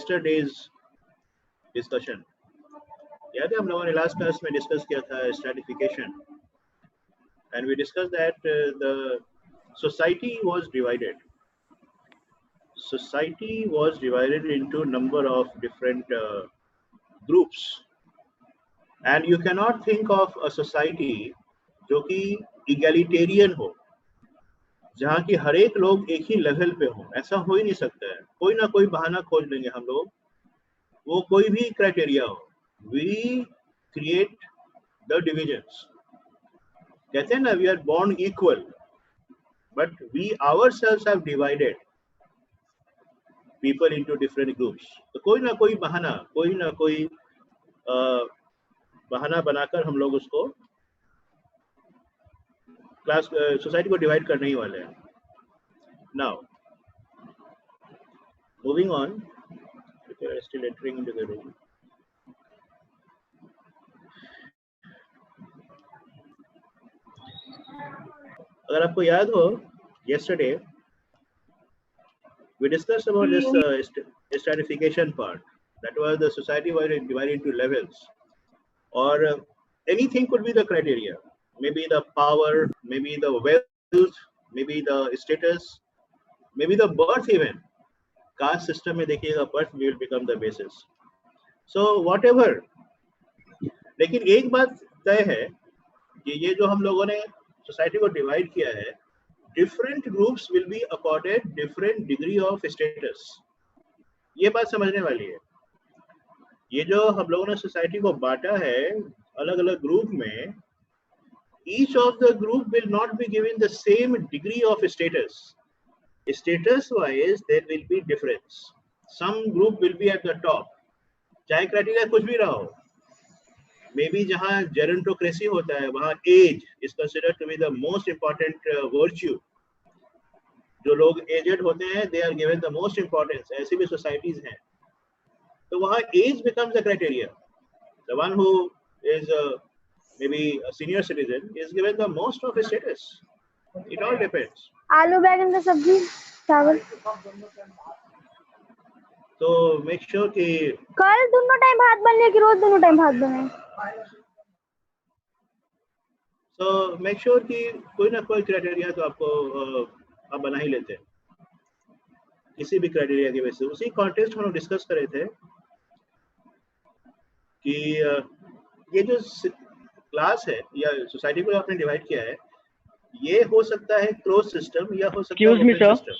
yesterday's discussion. याद है हम लोगों ने लास्ट क्लास में डिस्कस किया था stratification, and we discussed that the society was divided. Society was divided into number of different groups, and you cannot think of a society जो कि egalitarian हो, जहाँ की हर एक लोग एक ही लेवल पे हो. ऐसा हो ही नहीं सकता है. कोई ना कोई बहाना खोज लेंगे हम लोग, वो कोई भी क्राइटेरिया हो. We create the divisions. कहते हैं ना, we are born equal, but we ourselves have divided people into different groups. तो कोई ना कोई बहाना बनाकर हम लोग उसको क्लास सोसाइटी को डिवाइड करने ही वाले हैं. Now, moving on, we are still entering into the room. अगर आपको याद हो, yesterday we discussed about this stratification part. That was the society was divided into levels, or anything could be the criteria. Maybe the power, maybe the wealth, maybe the status, maybe the birth even. Caste system में देखिएगा, birth will become the basis. So whatever. लेकिन एक बात तय है कि ये जो हम लोगों ने सोसाइटी को डिवाइड किया है, different groups will be accorded different degree of status. ये बात समझने वाली है. ये जो हम लोगों ने सोसाइटी को बांटा है अलग अलग ग्रुप में, each of the group will not be given the same degree of status. Status wise there will be difference. Some group will be at the top, चाहे क्राइटेरिया कुछ भी रहा हो. Maybe जहाँ gerontocracy होता है, वहाँ age is considered to be the most important virtue. जो लोग aged होते हैं, they are given the most importance. ऐसी भी societies हैं. तो वहाँ age becomes the criteria. The one who is maybe a senior citizen is given the most of his status. It all depends. आलू बैंगन का सब्जी, चावल. तो make sure कि कल दोनों टाइम भात बनने की, रोज दोनों टाइम भात बने. So make sure कि कोई ना कोई क्राइटेरिया तो आपको आप बना ही लेते हैं किसी भी क्राइटेरिया की वजह से. उसी कॉन्टेक्स्ट में हम डिस्कस कर रहे थे कि ये जो क्लास है या सोसाइटी को आपने डिवाइड किया है, ये हो सकता है क्लोज सिस्टम या हो सकता है open system.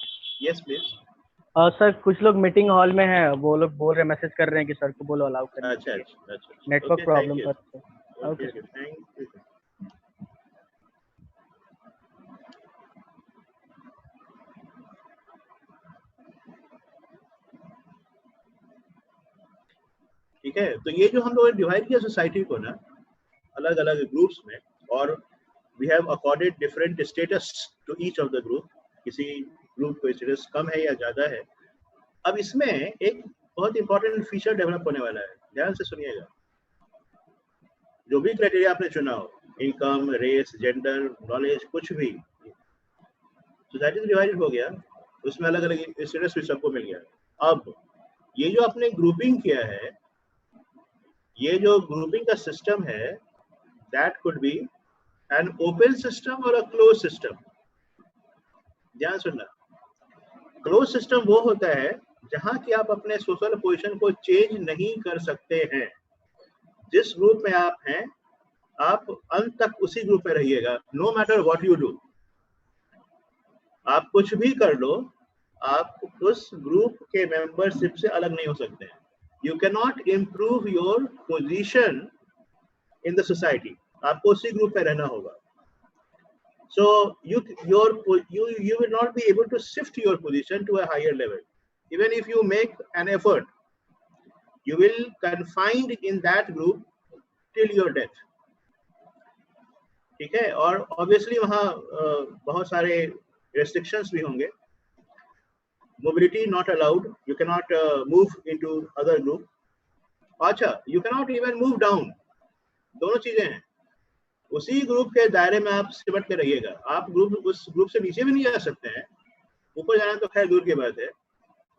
Yes please. Sir कुछ लोग मीटिंग हॉल में हैं, वो लोग बोल रहे, मैसेज कर रहे हैं कि सर को बोलो अलाउ करें. अच्छा. नेटवर्क प्रॉब्लम पर. Okay, thank you. ठीक है. तो ये जो हम लोगों ने डिवाइड किया सोसाइटी को ना अलग अलग ग्रुप्स में, और we have accorded different status to each of the group. किसी ग्रुप को स्टेटस कम है या ज्यादा है. अब इसमें एक बहुत इंपॉर्टेंट फीचर डेवलप होने वाला है, ध्यान से सुनिएगा. जो भी क्राइटेरिया आपने चुना हो, इनकम, रेस, जेंडर, नॉलेज, कुछ भी, सोसाइटी से डिवाइडेड हो गया, उसमें अलग अलग स्टेटस भी सबको मिल गया. अब ये जो आपने ग्रुपिंग किया है, ये जो ग्रुपिंग का सिस्टम है, that could be an open system और अ क्लोज सिस्टम. ध्यान सुनना. क्लोज सिस्टम वो होता है जहां कि आप अपने सोशल पोजीशन को चेंज नहीं कर सकते हैं. जिस ग्रुप में आप हैं, आप अंत तक उसी ग्रुप में रहिएगा, no matter what you do. आप कुछ भी कर लो, आप उस ग्रुप के मेंबरशिप से अलग नहीं हो सकते हैं. You cannot improve your position in the society. आपको उसी ग्रुप में रहना होगा. So you will not be able to shift your position to a higher level. Even if you make an effort, you will confined in that group till your death. ठीक है. और obviously वहाँ बहुत सारे restrictions भी होंगे. Mobility not allowed. You cannot move into other group. अच्छा, you cannot even move down. दोनों चीजें हैं. उसी ग्रुप के दायरे में आप सिमट के रहिएगा. आप उस ग्रुप से नीचे भी नहीं जा सकते हैं. ऊपर जाना तो खैर दूर की बात है,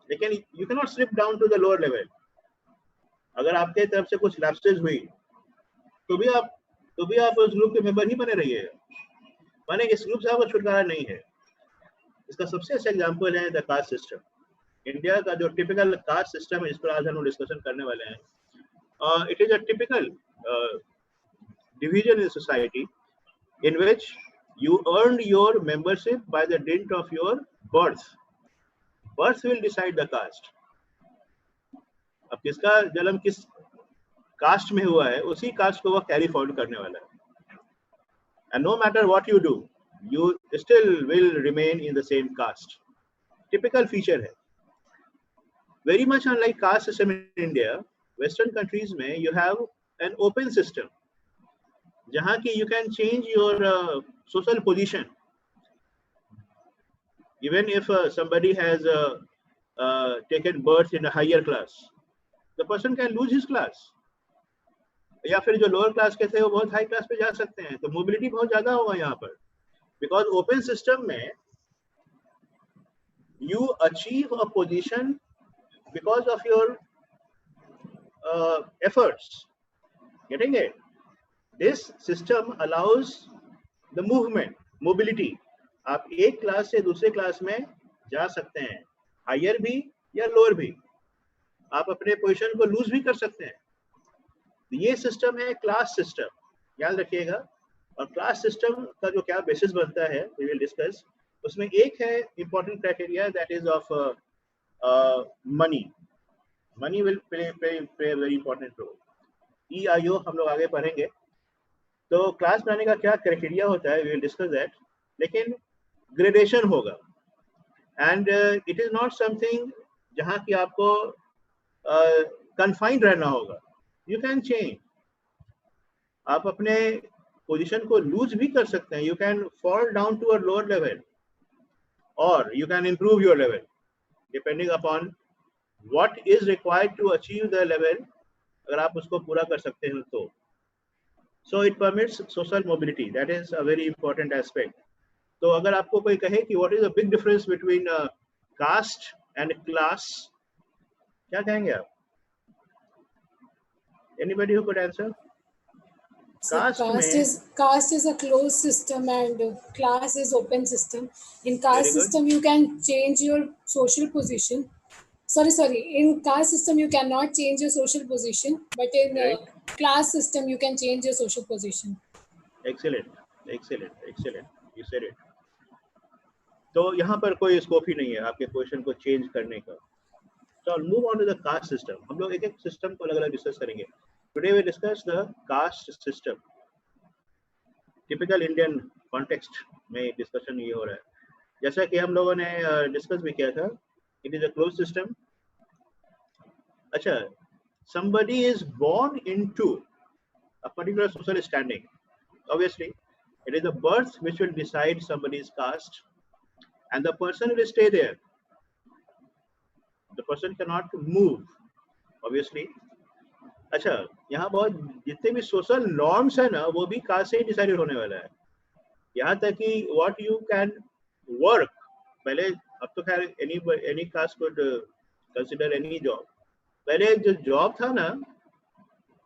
लेकिन you can not slip down to the lower level. अगर आपके तरफ से कुछ लैप्सेस हुई तो भी आप उस ग्रुप के मेंबर ही बने रहिएगा, माने इस ग्रुप से आपको छुटकारा नहीं है। इसका सबसे अच्छा एग्जांपल है द कास्ट सिस्टम। इंडिया का जो टिपिकल कास्ट सिस्टम है, इस पर आज हम लोग डिस्कशन करने वाले हैं। It is a typical division in society in which you earned your membership by the dint of your birth. Birth will decide the caste. अब किसका जन्म किस कास्ट में हुआ है, उसी कास्ट को वो कैरी फॉरवर्ड करने वाला है। And no matter what you do, you still will remain in the same caste. Typical feature है। Very much unlike caste system in India, Western countries में you have an open system. जहाँ की you can change your social position. Even if somebody has taken birth in a higher class, the person can lose his class. या फिर जो lower class के थे वो बहुत हाई क्लास पे जा सकते हैं, तो मोबिलिटी बहुत ज्यादा होगा यहाँ पर। बिकॉज ओपन सिस्टम में you achieve a position because of your efforts. Getting it? This system allows the movement, mobility. आप एक क्लास से दूसरे क्लास में जा सकते हैं, हायर भी या लोअर भी। आप अपने पोजीशन को लूज भी कर सकते हैं। ये सिस्टम है क्लास सिस्टम, याद रखिएगा। और क्लास सिस्टम का जो क्या बेसिस बनता है वी विल डिस्कस। उसमें एक है important criteria, that is of money. Money will play very important role. EIO हम लोग आगे पढ़ेंगे। तो क्लास बनाने का क्या क्राइटेरिया होता है वी विल डिस्कस दैट। लेकिन ग्रेडेशन होगा and it is not something जहाँ की आपको कन्फाइंड रहना होगा। यू कैन चेंज, आप अपने पोजीशन को लूज भी कर सकते हैं। You can fall down to a lower level और you can improve your level depending upon what is required to achieve the level. अगर आप उसको पूरा कर सकते हैं तो so it permits social mobility, that is a very important aspect. तो अगर आपको कोई कहे कि what is the big difference between caste and class, क्या कहेंगे आप? Anybody who could answer? So caste is a closed system and class is open system. In caste system you can change your social position. Sorry. In caste system you cannot change your social position, but in class system you can change your social position. Excellent. You said it. तो यहाँ पर कोई scope ही नहीं है आपके position को change करने का। So I'll move on to the caste system. हम लोग एक एक सिस्टम को अलग-अलग डिस्कस करेंगे। Today we discuss the caste system. Typical Indian context में डिस्कशन ये हो रहा है। जैसा कि हम लोगों ने डिस्कस भी किया था, it is a closed system. अच्छा, somebody is born into a particular social standing. Obviously, it is the birth which will decide somebody's caste, and the person will stay there. The person cannot move, obviously. अच्छा, यहाँ बहुत जितने भी social norms है ना, वो भी cast से ही डिसाइडेड होने वाला है। यहाँ तक कि व्हाट यू कैन वर्क, पहले अब तो खैर any caste could consider any job. पहले जो जॉब था ना,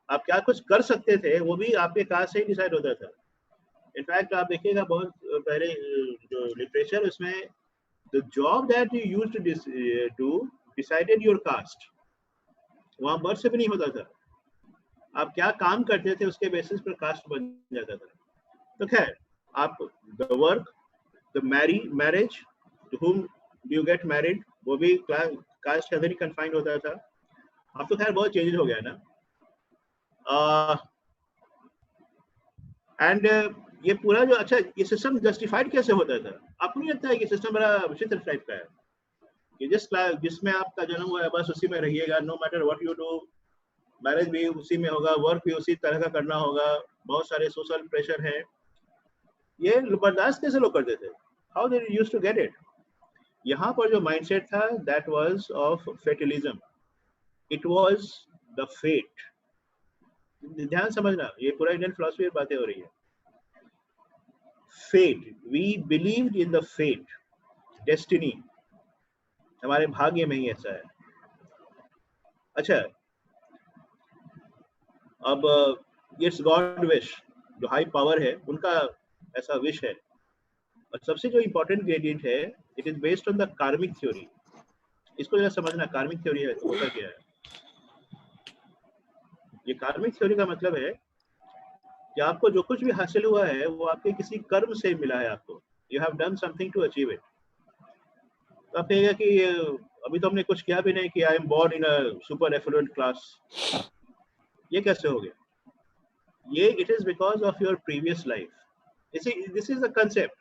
आप क्या कुछ कर सकते थे, वो भी आपके कास्ट से ही डिसाइड होता था। इनफैक्ट आप देखिएगा बहुत पहले जो लिटरेचर, उसमें the job that you used to decided your caste, वहाँ बर्थ से भी नहीं होता था। आप क्या काम करते थे उसके बेसिस पर कास्ट बन जाता था। तो खैर, आप the work, the marriage, to whom do you get married, वो भी कास्ट के अंदर ही कन्फाइंड होता था। अब तो खैर बहुत चेंजेस हो गया ना। एंड ये पूरा जो, अच्छा, ये सिस्टम जस्टिफाइड कैसे होता था? आपको नहीं लगता है कि सिस्टम बड़ा विचित्र टाइप का है कि जिसमें आपका जन्म हुआ है बस उसी में रहिएगा, no matter what you do. Marriage भी उसी में होगा, वर्क भी उसी तरह का करना होगा, बहुत सारे सोशल प्रेशर है। ये बर्दाश्त कैसे लोग करते थे? How they used to get it? यहाँ पर जो माइंडसेट था, that was of fatalism. It was the fate. ध्यान समझना, ये पूरा इंडियन फिलॉसफी में बातें हो रही है। Fate, we believed in the fate, destiny. हमारे भाग्य में ही ऐसा है। अच्छा, अब इट्स गॉड विश, जो हाई पावर है उनका ऐसा विश है। और सबसे जो इम्पोर्टेंट ग्रेडियंट है, it is based on the karmic theory. इसको जरा समझना, कार्मिक थ्योरी होता क्या है। ये कार्मिक थ्योरी का मतलब है कि आपको जो कुछ भी हासिल हुआ है वो आपके किसी कर्म से मिला है। आपको you have done something to achieve it. तो आप कहेगा कि अभी तो हमने कुछ किया भी नहीं कि I am born in a super affluent class, ये कैसे हो गया? ये it is because of your previous life. This is the concept.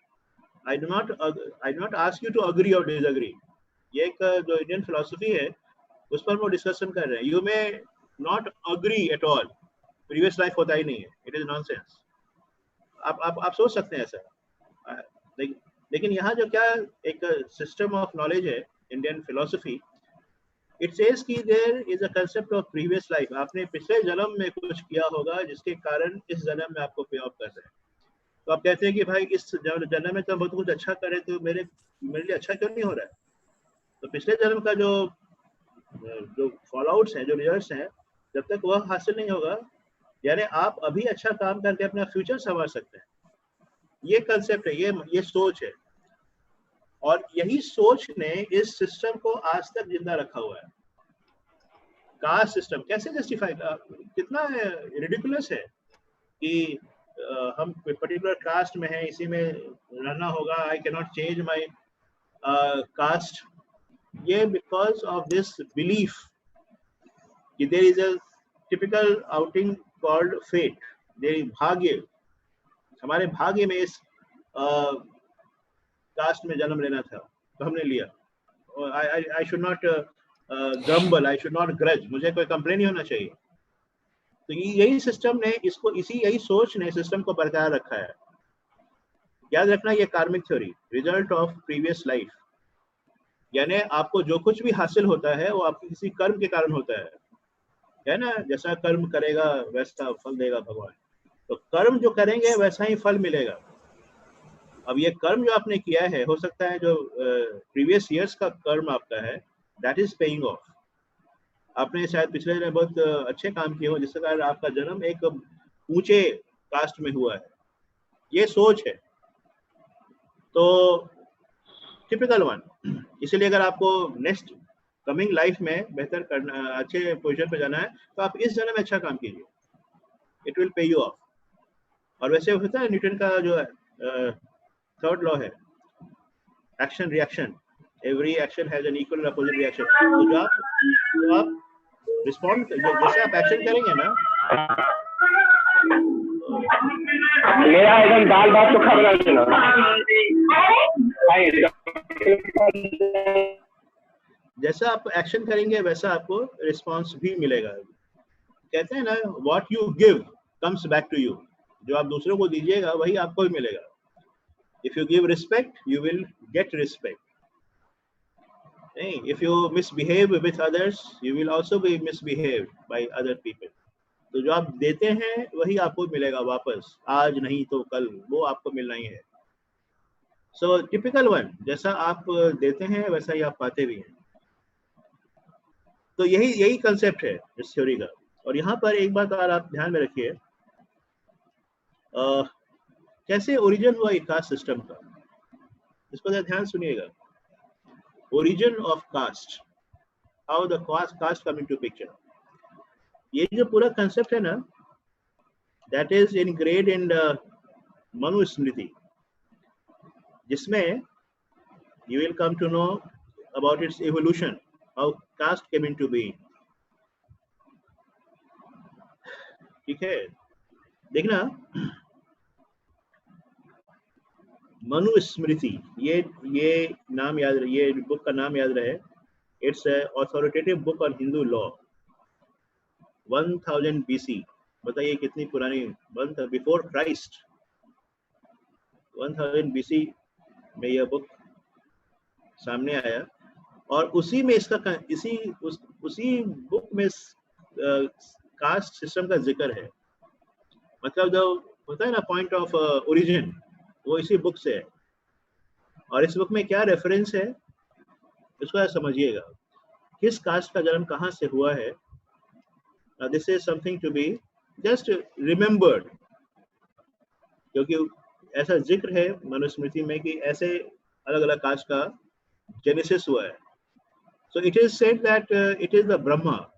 I do not ask you to agree और डिसअग्री। ये एक जो इंडियन फिलोसफी है उस पर वो डिस्कशन कर रहे हैं। You may not agree at all, previous life होता ही नहीं है, इट इज नॉनसेंस। आप सोच सकते हैं ऐसा, लेकिन यहाँ जो क्या एक सिस्टम ऑफ नॉलेज है इंडियन फिलोसफी, इट सेज कि there is a concept of previous life. आपने पिछले जन्म में कुछ किया होगा जिसके कारण इस जन्म में आपको पे ऑफ कर रहे हैं। तो आप कहते हैं कि भाई इस जन्म में तो बहुत कुछ अच्छा करे, तो मेरे लिए अच्छा क्यों नहीं हो रहा है? तो पिछले जन्म का जो फॉलोआउट्स हैं, जो रिजल्ट्स हैं, जब तक वह हासिल नहीं होगा, यानी आप अभी अच्छा काम करके अपना फ्यूचर संवार सकते हैं। ये कंसेप्ट है, ये सोच है। और यही सोच ने इस सिस्टम को आज तक जिंदा रखा हुआ है। कास्ट सिस्टम कैसे जस्टिफाई, कितना रिडिकुलस है कि हम पर्टिकुलर कास्ट में है, इसी में रहना होगा, I can not change my caste. ये बिकॉज ऑफ दिस बिलीफ कि there is a typical outing called fate, there is bhagya. हमारे भाग्य में इस कास्ट में जन्म लेना था, तो हमने लिया। I should not grumble, I should not grudge, मुझे कोई कंप्लेन नहीं होना चाहिए। तो यही सिस्टम ने यही सोच ने सिस्टम को बरकरार रखा है। याद रखना, ये कार्मिक theory, result of previous life, यानी आपको जो कुछ भी हासिल होता है वो आपके किसी कर्म के कारण होता है ना। जैसा कर्म करेगा वैसा फल देगा भगवान। तो कर्म जो करेंगे वैसा ही फल मिलेगा। अब ये कर्म जो आपने किया है, हो सकता है जो प्रीवियस ईयर्स का कर्म आपका है, दैट इज पेइंग ऑफ। आपने शायद पिछले दिन बहुत अच्छे काम किए हो जिसके कारण आपका जन्म एक ऊंचे कास्ट में हुआ है। ये सोच है, तो टिपिकल वन। इसलिए अगर आपको नेक्स्ट कमिंग लाइफ में बेहतर करना, अच्छे पोजीशन पे जाना है, तो आप इस जन्म में अच्छा काम कीजिए, it will pay you of. और वैसे होता है न्यूटन का जो थर्ड लॉ है, action reaction, every action has an equal और अपोजिट रिएक्शन। तो जो आप रिस्पॉन्ड, जैसे आप एक्शन करेंगे ना, मेरा एकदम दाल भात चोखा बना देना। जैसा आप एक्शन करेंगे वैसा आपको रिस्पॉन्स भी मिलेगा। कहते हैं ना, what you give comes back to you. जो आप दूसरों को दीजिएगा वही आपको भी मिलेगा। If you give respect you will get respect. If you misbehave with others you will also be misbehaved by other people. तो जो आप देते हैं वही आपको मिलेगा वापस, आज नहीं तो कल वो आपको मिलना ही है। सो टिपिकल वन, जैसा आप देते हैं वैसा ही आप पाते भी हैं। तो यही कंसेप्ट है इस थ्योरी का। और यहाँ पर एक बात और आप ध्यान में रखिए, कैसे ओरिजिन हुआ कास्ट सिस्टम का, इसको ध्यान सुनिएगा। Origin of caste, how the caste come into picture. ये जो पूरा कंसेप्ट है ना, that is ingrained in Manusmriti, जिसमें you will come to know about its evolution, how caste came into being. ठीक है, देखना मनुस्मृति, ये नाम याद रहे, ये बुक का नाम याद रहे। It's authoritative book on Hindu law, 1000 BC। बताइए कितनी पुरानी, बिफोर क्राइस्ट 1000 BC में यह बुक सामने आया। और उसी में इसका उसी बुक में कास्ट सिस्टम का जिक्र है। मतलब जो होता है ना पॉइंट ऑफ ओरिजिन, वो इसी बुक से है। और इस बुक में क्या रेफरेंस है? इसको समझिएगा, किस कास्ट का जन्म कहाँ से हुआ है. This is something to be just remembered, क्योंकि ऐसा जिक्र है मनुस्मृति में कि ऐसे अलग अलग कास्ट का जेनेसिस हुआ है. So it is said that it is the Brahma.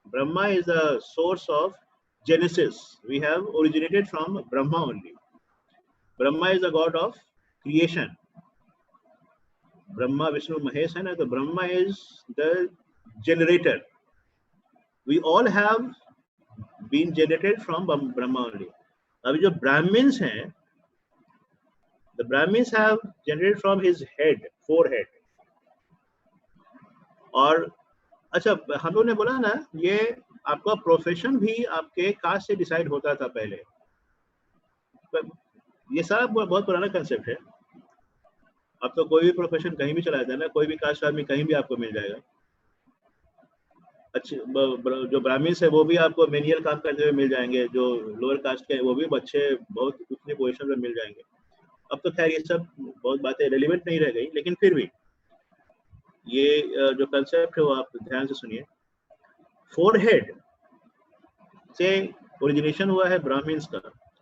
Brahma is the source of Genesis. We have originated from Brahma only. Brahma is the god of creation. Brahma, Vishnu, Mahesh, and the Brahma is the generator. We all have been generated from Brahma only. अभी जो Brahmins हैं, the Brahmins have generated from his head, forehead. और अच्छा, हम लोगों ने बोला ना, ये आपका प्रोफेशन भी आपके कास्ट से डिसाइड होता था पहले. ये सारा बहुत पुराना कंसेप्ट है. अब तो कोई भी प्रोफेशन कहीं भी चला जाता है ना, कोई भी कास्ट आदमी कहीं भी आपको मिल जाएगा. अच्छे जो ब्राह्मण्स है वो भी आपको मेनियल काम करते हुए मिल जाएंगे, जो लोअर कास्ट के वो भी अच्छे बहुत उतने पोजीशन में मिल जाएंगे. अब तो खैर ये सब बहुत बातें रेलिवेंट नहीं रह गई, लेकिन फिर भी ये जो कंसेप्ट है वो आप ध्यान से सुनिए. फोरहेड से ओरिजिनेशन हुआ है ब्राह्मण्स का.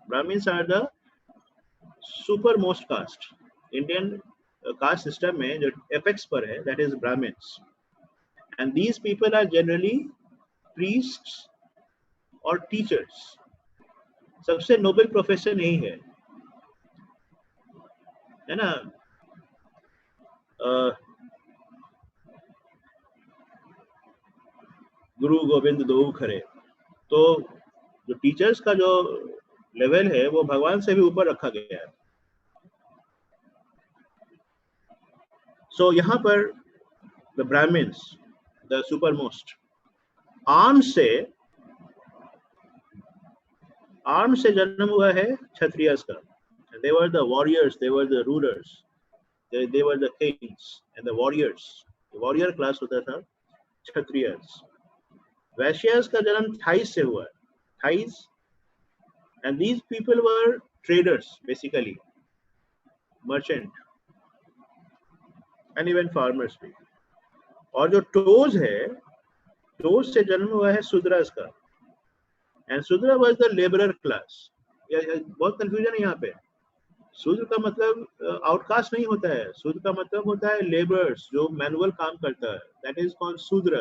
Brahmins are the super most caste. Indian caste system में जो एपेक्स पर है, that is Brahmins. And these people are generally priests और टीचर्स. सबसे नोबल प्रोफेशन यही है ना. गुरु गोविंद दो खरे. तो जो टीचर्स का जो लेवल है वो भगवान से भी ऊपर रखा गया है. सो यहाँ पर the Brahmins, the super most, arms से जन्म हुआ है क्षत्रियस का. They were the warriors, they were the rulers, they were the kings and the warriors. The warrior class होता था क्षत्रियस. वैश्यस का जन्म थाइस से हुआ है, thighs. And these people were traders, basically, merchant, and even farmers भी. और जो टोज है, टोज से जन्म हुआ है शूद्रस का. And शूद्र was the laborer class. बहुत कंफ्यूजन है यहाँ पे. शूद्र का मतलब आउटकास्ट नहीं होता है. शूद्र का मतलब होता है लेबरर्स, जो मैनुअल काम करता है. That is called Shudra.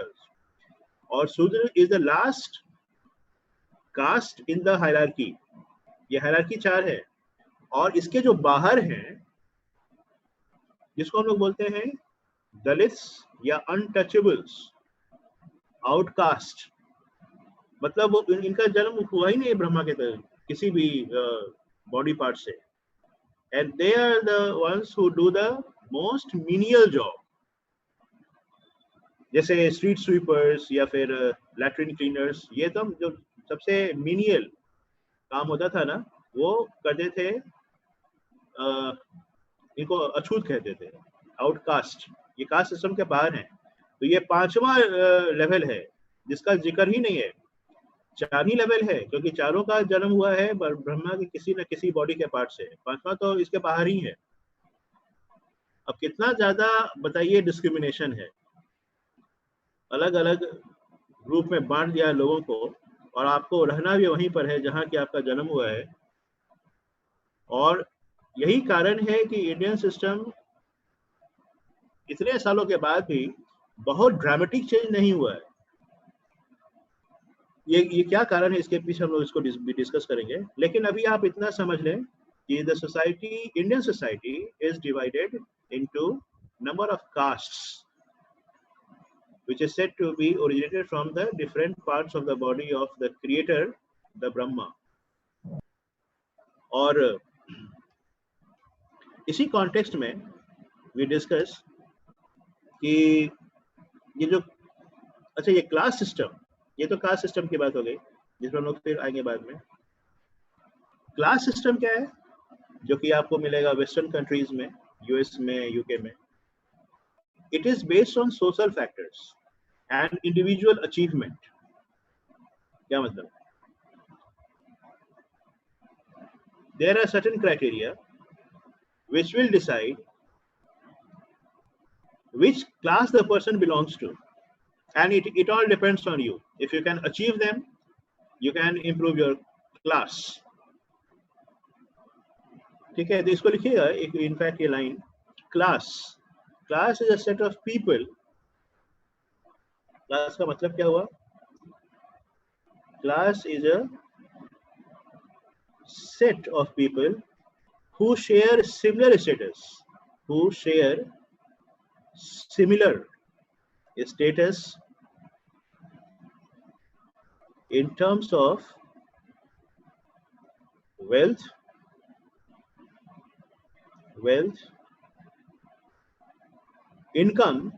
और Shudra is the last caste in the hierarchy. ये हायरार्की 4 है. और इसके जो बाहर हैं, जिसको हम लोग बोलते हैं दलित्स या अनटचेबल्स, आउटकास्ट. मतलब वो इनका जन्म हुआ ही नहीं ब्रह्मा के तरह किसी भी बॉडी पार्ट से. And they are the ones who do the most menial job. जैसे स्ट्रीट स्वीपर्स या फिर लैट्रिन क्लीनर्स. ये तो जो सबसे मीनियल काम होता था ना, वो करते थे. इनको अछूत कहते थे, आउटकास्ट. ये कास्ट सिस्टम के बाहर हैं. तो ये 5वां लेवल है जिसका जिक्र ही नहीं है. 4 ही लेवल है, क्योंकि चारों का जन्म हुआ है ब्रह्मा के किसी न किसी बॉडी के पार्ट से. 5वां तो इसके बाहर ही है. अब कितना ज्यादा बताइए डिस्क्रिमिनेशन है. अलग अलग ग्रुप में बांट दिया लोगों को, और आपको रहना भी वहीं पर है जहां कि आपका जन्म हुआ है. और यही कारण है कि इंडियन सिस्टम इतने सालों के बाद भी बहुत ड्रामेटिक चेंज नहीं हुआ है. ये क्या कारण है, इसके पीछे हम लोग इसको भी डिस्कस करेंगे. लेकिन अभी आप इतना समझ लें कि the society, Indian society is divided into number of castes which is said to be originated from the different parts of the body of the creator, the Brahma. और इसी कॉन्टेक्स्ट में we discuss कि ये जो, अच्छा ये class system, ये तो कास्ट सिस्टम की बात हो गई जिसमें हम लोग फिर आएंगे बाद में. क्लास सिस्टम क्या है, जो कि आपको मिलेगा वेस्टर्न कंट्रीज में, यूएस में, यूके में. It is based on social factors and individual achievement. क्या मतलब? There are certain criteria which will decide which class the person belongs to, and it all depends on you. If you can achieve them, you can improve your class. ठीक है, तो इसको लिखिएगा एक in fact ये line, class is a set of people. Class का मतलब क्या हुआ? Class is a set of people who share similar status, in terms of wealth, income,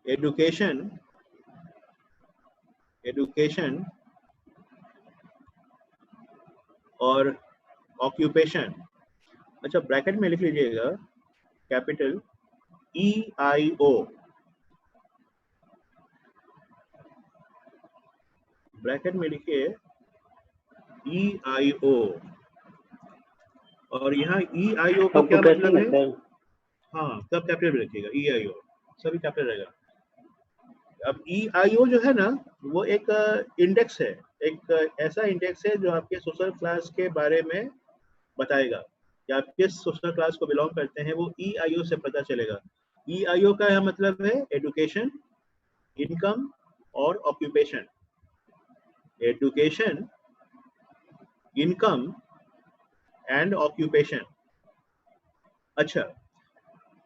education और occupation. अच्छा, ब्रैकेट में लिख लीजिएगा कैपिटल EIO, ब्रैकेट में लिखिए EIO, और यहाँ EIO का क्या मतलब है? हाँ, सब कैपिटल में रखिएगा, EIO सभी कैपिटल रहेगा. अब EIO जो है ना, वो एक इंडेक्स है, एक ऐसा इंडेक्स है जो आपके सोशल क्लास के बारे में बताएगा कि आप किस सोशल क्लास को बिलोंग करते हैं. वो EIO से पता चलेगा. EIO का यह मतलब है एजुकेशन, इनकम और occupation. Education, income and occupation. अच्छा,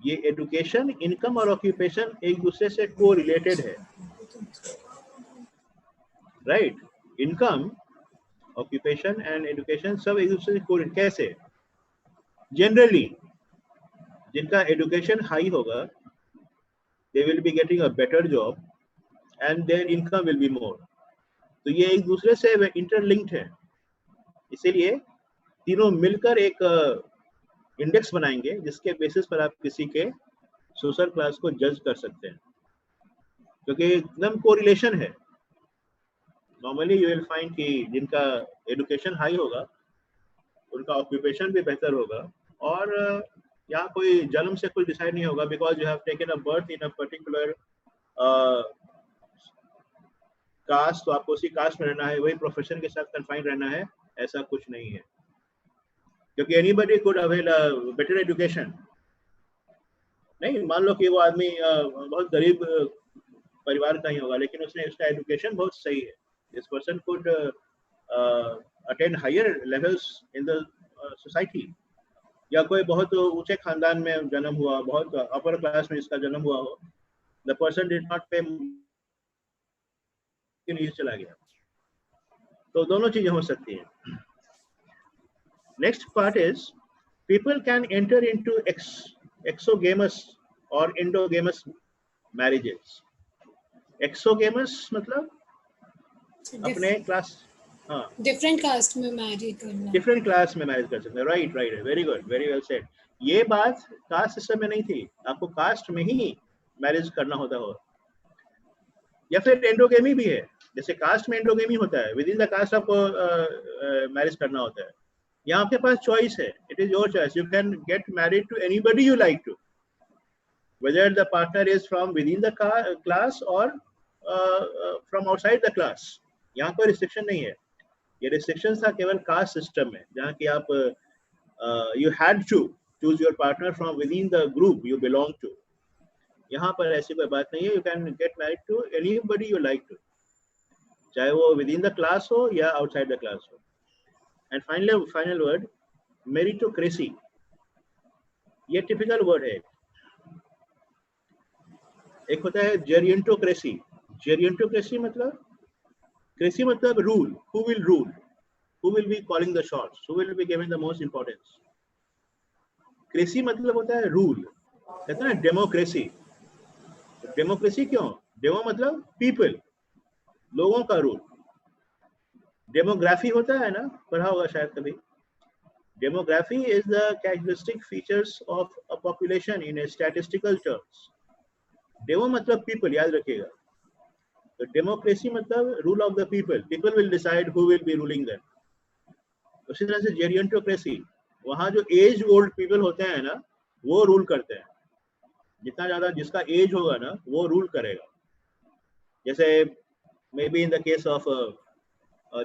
ये एजुकेशन, इनकम और ऑक्यूपेशन एक दूसरे से को रिलेटेड है, right? Income, occupation and education सब एक दूसरे से को. कैसे? जनरली जिनका एजुकेशन हाई होगा, they will be getting a better job and there income will be more. तो ये एक दूसरे से इंटरलिंक्ड है, इसीलिए तीनों मिलकर एक इंडेक्स बनाएंगे जिसके बेसिस पर आप किसी के सोशल क्लास को जज कर सकते हैं, क्योंकि एकदम कोरिलेशन है. नॉर्मली यू विल फाइंड कि जिनका एजुकेशन हाई होगा उनका ऑक्यूपेशन भी बेहतर होगा, और यहाँ कोई जन्म से कुछ डिसाइड नहीं होगा because you have taken a birth in a particular caste, तो आपको उसी कास्ट में रहना है, वही प्रोफेशन के साथ कन्फाइंड रहना है, ऐसा कुछ नहीं है. क्योंकि anybody could avail better education. नहीं, मान लो कि वो आदमी बहुत गरीब परिवार का ही होगा, लेकिन उसने उसका एजुकेशन बहुत सही है. This person could attend higher levels in the society. या कोई बहुत ऊंचे खानदान में जन्म हुआ, बहुत अपर क्लास में इसका जन्म हुआ हो, द पर्सन डिड नॉट पे, नीचे चला गया. तो दोनों चीजें हो सकती हैं. Next part is people can enter into exogamous or endogamous marriages. Exogamous मतलब अपने क्लास, हाँ, डिफरेंट कास्ट में मैरी करना, डिफरेंट क्लास में मैरिज कर सकते हैं. Right, very good, very well said. ये बात कास्ट सिस्टम में नहीं थी, आपको कास्ट में ही मैरिज करना होता हो. या फिर एंडोगेमी भी है, जैसे कास्ट में एंडोगेमी होता है, विद इन द कास्ट आपको मैरिज करना होता है. यहाँ आपके पास चॉइस है, it is your choice. You can get married to anybody you like to, whether the partner is from within the class और फ्रॉम आउटसाइड द क्लास. यहाँ कोई रिस्ट्रिक्शन नहीं है. ये रिस्ट्रिक्शन था केवल कास्ट सिस्टम में, जहाँ की आप you had to choose your partner from within the group you belong to. यहाँ पर ऐसी कोई बात नहीं है. You can get married to anybody you like to, चाहे वो विद इन द क्लास हो या आउटसाइड द क्लास हो. And final word, meritocracy. ये टिपिकल वर्ड है. एक होता है जेरियंटोक्रेसी. जेरियंटोक्रेसी मतलब, क्रेसी मतलब rule. Who will rule? Who will be calling the shots? Who will be giving the most importance? Cracy मतलब होता है रूल. कहते हैं ना डेमोक्रेसी. डेमोक्रेसी क्यों? डेमो मतलब पीपल, लोगों का रूल. डेमोग्राफी होता है ना, पढ़ा होगा शायद कभी. Demography is the characteristic features of a population in statistical terms. Demo मतलब पीपल, याद रखिएगा. तो डेमोक्रेसी मतलब rule of the people. People will decide who will be ruling them. उसी तरह से जेरियंटोक्रेसी, वहाँ जो एज ओल्ड पीपल होते हैं ना, वो रूल करते हैं। जितना ज्यादा जिसका एज होगा ना, वो रूल करेगा। जैसे maybe in the case of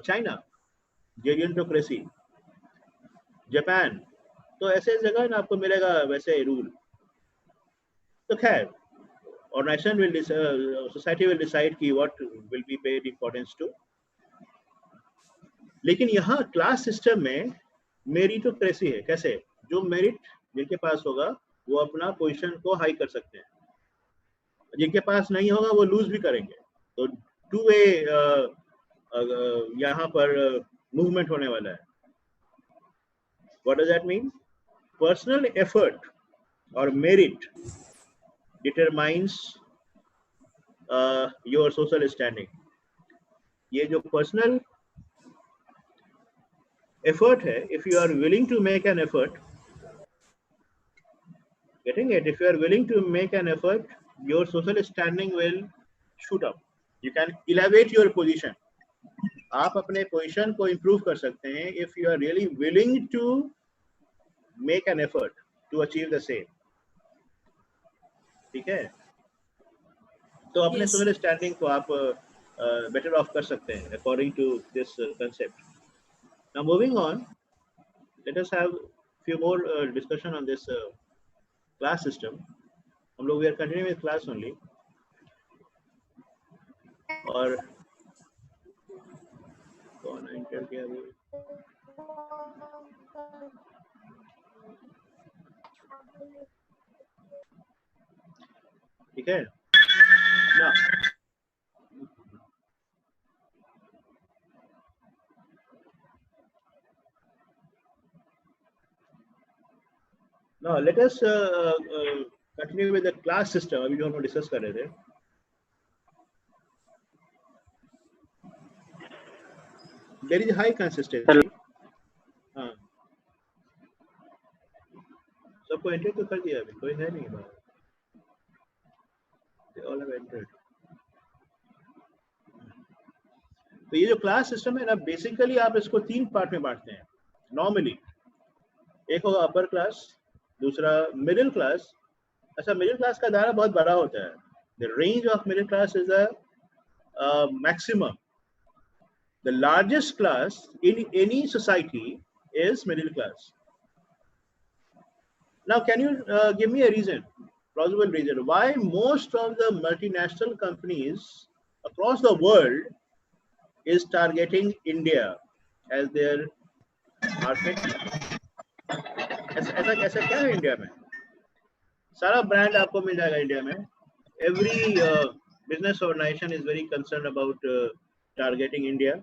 China, gerontocracy, Japan, तो ऐसे जगह ना आपको मिलेगा वैसे रूल। तो खैर, organization will society will decide कि what will be paid importance to। लेकिन यहाँ क्लास सिस्टम में मेरिटोक्रेसी है। कैसे? जो मेरिट जिनके पास होगा वो अपना पोजीशन को हाई कर सकते हैं, जिनके पास नहीं होगा वो लूज भी करेंगे। तो टू वे यहाँ पर मूवमेंट होने वाला है। What does that mean? Personal effort और merit determines your social standing. ये जो पर्सनल एफर्ट है, if you are willing to make an effort, getting it, if you are willing to make an effort, your social standing will shoot up. You can elevate your position. आप अपने position को improve कर सकते हैं if you are really willing to make an effort to achieve the same. ठीक है? तो अपने social standing को आप better off कर सकते हैं according to this concept. Now moving on, let us have few more discussion on this class system. हम लोग we are continuing with class only. और कौन एंटर किया अभी? ठीक है ना? Now let us continue with the class system. अभी जो हम डिस्कस कर रहे थे, there is high consistency. हाँ, सबको एंटर तो कर दिया, अभी कोई है नहीं बाहर। They all have entered. तो ये जो क्लास सिस्टम है ना, बेसिकली आप इसको 3 पार्ट में बांटते हैं नॉर्मली। एक होगा अपर क्लास, दूसरा मिडिल क्लास। अच्छा, मिडिल क्लास का दायरा बहुत बड़ा होता है। The range of middle class is the maximum. The largest class in any society is middle class. Now can you give me a reason, plausible reason why most of the multinational companies across the world is targeting India as their market? ऐसा कैसा क्या है India में? सारा brand आपको मिल जाएगा India में। Every business organization is very concerned about targeting India.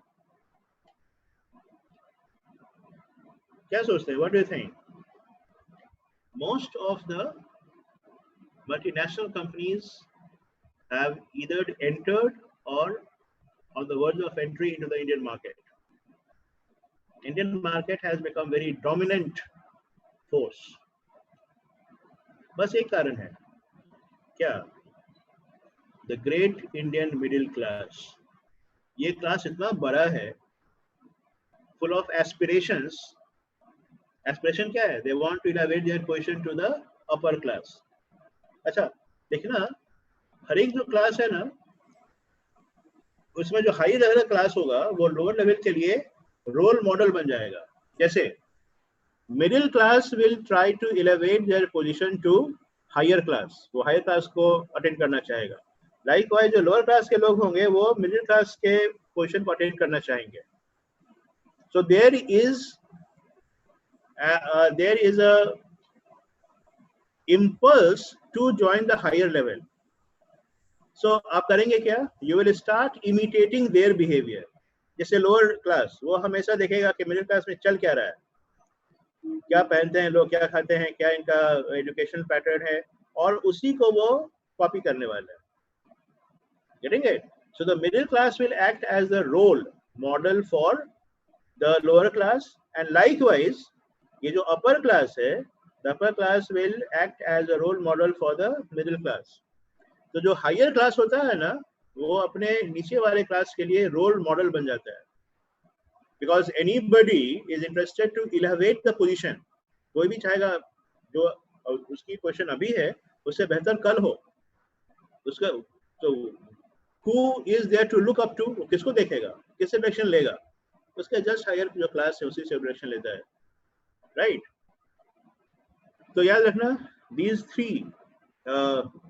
क्या सोचते हैं? What do you think? Most of the multinational companies have either entered or on the verge of entry into the Indian market. Indian market has become very dominant force. बस एक कारण है क्या? The great Indian middle class. ये class इतना बड़ा है, full of aspirations. Aspiration क्या है? They want to elevate their position to the upper class. अच्छा देखना, हर एक जो क्लास है ना, उसमें जो हाई लेवल क्लास होगा वो लोअर लेवल के लिए रोल मॉडल बन जाएगा। जैसे middle class will try to elevate their position to higher class, वो हायर क्लास को अटेंड करना चाहेगा। लाइकवाइज जो लोअर क्लास के लोग होंगे वो मिडिल क्लास के पोजीशन को अटेंड करना चाहेंगे। So there is a impulse to join the higher level. So आप करेंगे क्या? You will start imitating their behavior. जैसे लोअर क्लास वो हमेशा देखेगा कि मिडिल क्लास में चल क्या रहा है, क्या पहनते हैं लोग, क्या खाते हैं, क्या इनका एजुकेशन पैटर्न है, और उसी को वो कॉपी करने वाला है। Getting it? So the middle class will act as the role model for the lower class, and likewise ये जो upper class है, the upper class will act as a role model for the middle class. तो जो higher class होता है ना, वो अपने नीचे वाले क्लास के लिए रोल मॉडल बन जाता है, because anybody is interested to elevate the position. कोई भी चाहेगा जो उसकी पोजीशन अभी है उससे बेहतर कल हो, उसका तो who is there to look up to, किसको देखेगा, किससे डायरेक्शन लेगा, उसका जस्ट हायर जो क्लास है उसी से डायरेक्शन लेता है, राइट? तो याद रखना these three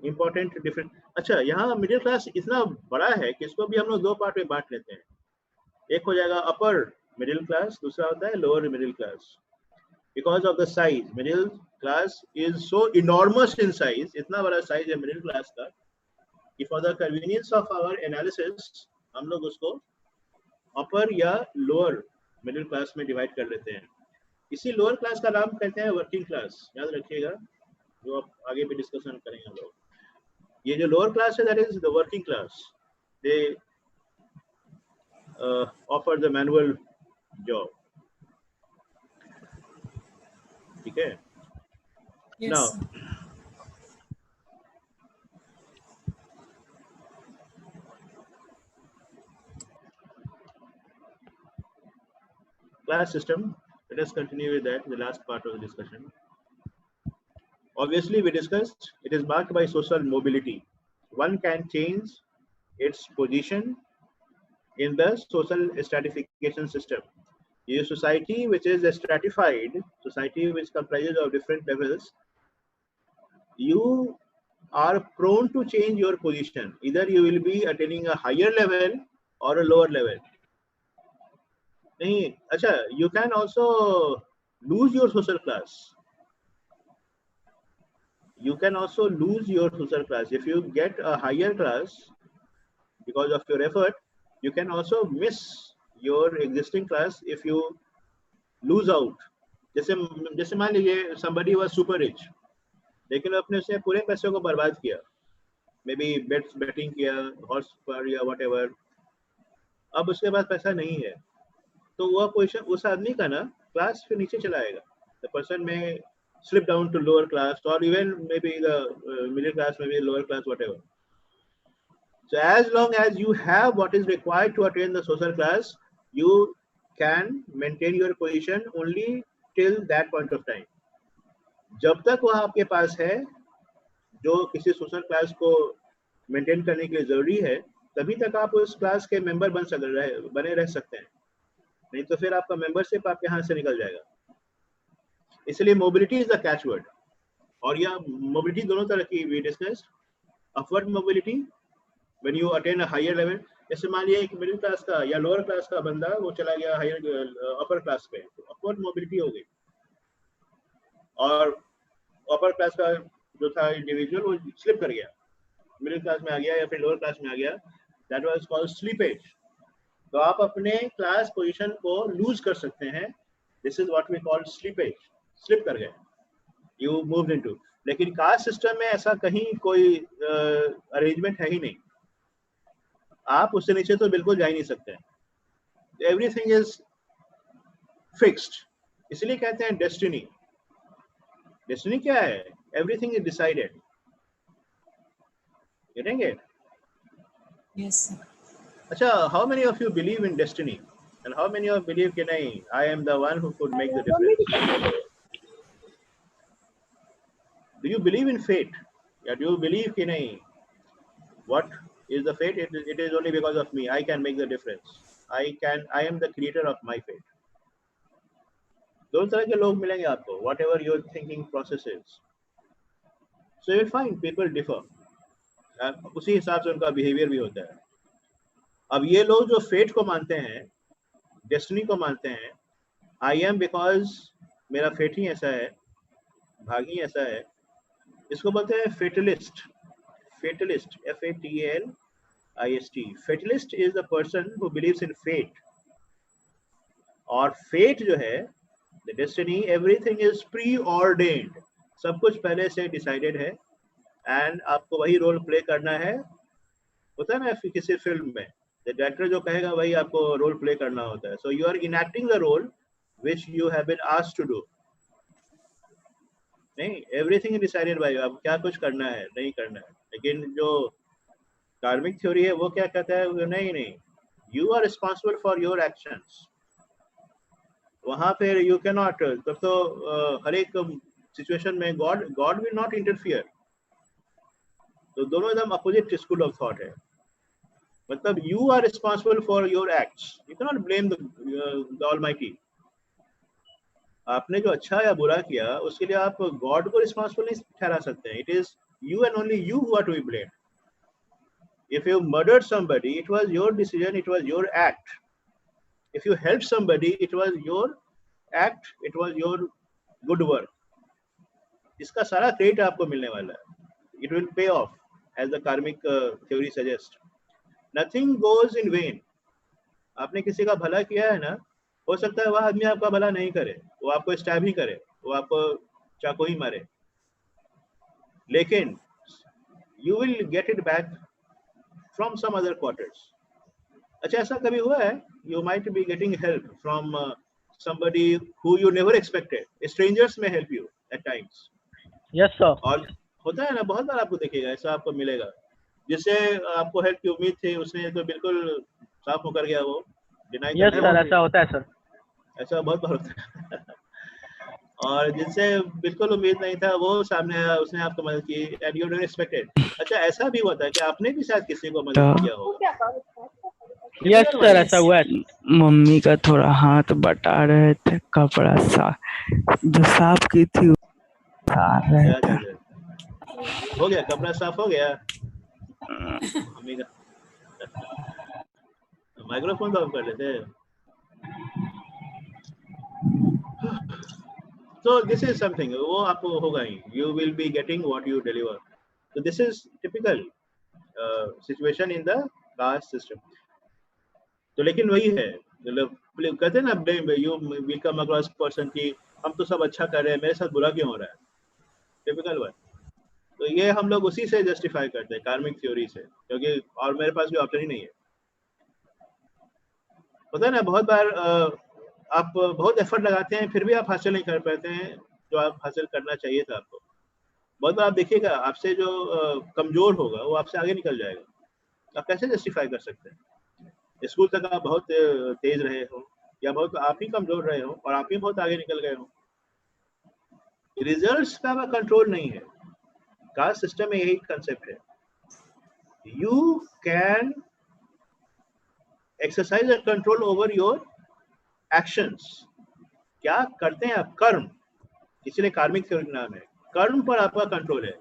important different. अच्छा, यहाँ मिडिल क्लास इतना बड़ा है कि इसको भी हम लोग दो पार्ट में बांट लेते हैं. एक हो जाएगा अपर मिडिल क्लास, दूसरा होता है lower middle class. Because of the size, middle class is so enormous in size, इतना बड़ा साइज है मिडिल क्लास का कि for the convenience of our analysis हम लोग उसको अपर या लोअर मिडिल क्लास में डिवाइड कर लेते हैं. इसी लोअर क्लास का नाम कहते हैं वर्किंग क्लास, याद रखिएगा, जो आप आगे भी डिस्कशन करेंगे हम लोग. ये जो लोअर क्लास है, that is the working class. They offer the manual job. ठीक है. Yes. Now, class system, let us continue with that, the last part of the discussion. Obviously, we discussed it is marked by social mobility. One can change its position in the social stratification system. A society which is a stratified society, which comprises of different levels, you are prone to change your position. Either you will be attaining a higher level or a lower level. नहीं, अच्छा, you can also lose your social class. You can also lose your social class. If you get a higher class because of your effort, you can also miss your existing class if you lose out. जैसे मान लीजिए somebody was super rich, लेकिन अपने से पूरे पैसों को बर्बाद किया, maybe betting किया, horse पर या whatever. अब उसके पास पैसा नहीं है, तो वह पोजीशन उस आदमी का ना क्लास फिर नीचे चला आएगा. The person may slip down to lower class, or even maybe the middle class, maybe lower class, whatever. So as long as you have what is required to attain the social class, you can maintain your position only till that point of time. जब तक वह आपके पास है जो किसी social class को maintain करने के लिए जरूरी है, तभी तक आप उस क्लास के मेंबर बने रह सकते हैं. नहीं तो फिर आपका मेंबरशिप आपके हाथ से निकल जाएगा. इसलिए मोबिलिटी इज द कैचवर्ड. और यह मोबिलिटी दोनों तरह की we discussed. Upward mobility when you attain a higher level. जैसे मान लिया एक मिडिल क्लास का या लोअर क्लास का बंदा वो चला गया हायर अपर क्लास पे, तो अपवर्ड मोबिलिटी हो गई. और अपर क्लास का जो था इंडिविजुअल वो स्लिप कर गया, मिडिल क्लास में आ गया या फिर लोअर क्लास में आ गया. That was called slippage. तो आप अपने क्लास पोजीशन को लूज कर सकते हैं. This is what we call slippage. Slip कर गए, यू मूव्ड इनटू. लेकिन कास्ट सिस्टम में ऐसा कहीं कोई अरेंजमेंट है ही नहीं. आप उससे नीचे तो बिल्कुल जा ही नहीं सकते. Everything is fixed. इसलिए कहते हैं डेस्टिनी. डेस्टिनी क्या है? Everything is decided. Getting it? Yes, sir. अच्छा, how many of you believe in destiny, and how many of you believe कि नहीं, I am the one who could make the difference? Do you believe in fate? Yeah, do you believe कि नहीं, what is the fate? It is only because of me. I can make the difference. I am the creator of my fate. दोनों तरह के लोग मिलेंगे आपको, whatever your thinking process is. So you find people differ. उसी हिसाब से उनका behavior भी होता है. अब ये लोग जो फेट को मानते हैं, डेस्टिनी को मानते हैं, आई एम बिकॉज मेरा फेट ही ऐसा है, भाग ही ऐसा है, इसको बोलते हैं fatalist. Fatalist, FATLIST. Fatalist is the person who believes in fate. और फेट जो है, the destiny, everything is preordained. सब कुछ पहले से डिसाइडेड है, एंड आपको वही रोल प्ले करना है. होता है ना किसी फिल्म में, the director जो कहेगा वही आपको रोल प्ले करना होता है. So you are enacting the role which you have been asked to do. नहीं, everything is decided by you. अब क्या कुछ करना है, नहीं करना है. लेकिन जो कार्मिक थ्योरी है वो क्या कहता है? नहीं, you are responsible for your actions. वहां पे यू कैन नॉट, तब तो हर एक सिचुएशन में गॉड विल नॉट इंटरफियर। तो दोनों एकदम अपोजिट स्कूल ऑफ थॉट है। मतलब you are responsible for your acts, you can not blame the almighty. आपने जो अच्छा या बुरा किया उसके लिए आप गॉड को रिस्पॉन्सिबल नहीं ठहरा सकते हैं। It is you and only you who are to be blamed. If you murdered somebody, it was your decision, it was your act. If you helped somebody, it was your act, it was your good work. इसका सारा credit आपको मिलने वाला है। It will pay off, as the karmic theory suggests. Nothing goes in vain. आपने किसी का भला किया है ना, हो सकता है वह आदमी आपका भला नहीं करे, वो आपको स्टैब ही करे, वो आपको चाकू ही मारे, लेकिन you will get it back from some other quarters. अच्छा, ऐसा कभी हुआ है? You might be getting help from somebody who you never expected. Strangers may help you at times. Yes sir. और होता है ना, बहुत बार आपको देखिएगा ऐसा आपको मिलेगा, जिससे आपको हेल्प की उम्मीद थी, उसने तो बिल्कुल साफ होकर गया, वो डिनाई Yes sir, ऐसा होता है सर। ऐसा बहुत बार होता है। और जिनसे बिल्कुल उम्मीद नहीं था वो सामने आया, उसने आपको मदद की एंड यू डोंट एक्सपेक्टेड। अच्छा, ऐसा भी होता है कि आपने भी शायद किसी को मदद किया होगा। यस सर, ऐसा हुआ है। मम्मी का थोड़ा हाथ बटा रहे थे, कपड़ा जो साफ की थी रहे थे। हो गया, कपड़ा साफ हो गया मम्मी का। माइक्रोफोन तो ऑफ कर लेते। So this is something, वो आपको होगा ही, you will be getting what you deliver. So this is typical situation in the caste system. तो लेकिन वही है, मतलब कहते हैं ना, blame, you will come across person कि हम तो सब अच्छा कर रहे हैं, मेरे साथ बुरा क्यों हो रहा है, टिपिकल वन। तो ये हम लोग उसी से जस्टिफाई करते हैं, कार्मिक थ्योरी से, क्योंकि और मेरे पास भी ऑप्शन ही नहीं है। पता है ना, बहुत बार आप बहुत एफर्ट लगाते हैं फिर भी आप हासिल नहीं कर पाते हैं जो आप हासिल करना चाहिए था आपको। बहुत बार आप देखिएगा, आपसे जो कमजोर होगा वो आपसे आगे निकल जाएगा। आप कैसे जस्टिफाई कर सकते हैं? स्कूल तक आप बहुत तेज रहे हो, या बहुत आप ही कमजोर रहे हो और आप ही बहुत आगे निकल गए हो। रिजल्ट्स का कंट्रोल नहीं है। कास्ट सिस्टम में यही कंसेप्ट है, you can exercise a control over your actions. क्या करते हैं आप? कर्म, इसलिए कार्मिक थ्योरी नाम है। कर्म पर आपका कंट्रोल है।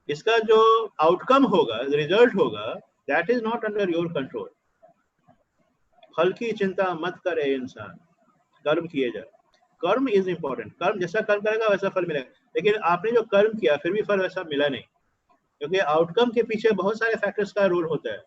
इसका जो आउटकम होगा, रिजल्ट होगा, that is not under your control. फल की चिंता मत करे इंसान, कर्म किए जाए। कर्म इज इंपॉर्टेंट। कर्म, जैसा कर्म करेगा वैसा फल मिलेगा, लेकिन आपने जो कर्म किया फिर भी फल वैसा मिला नहीं, क्योंकि आउटकम के पीछे बहुत सारे फैक्टर्स का रोल होता है।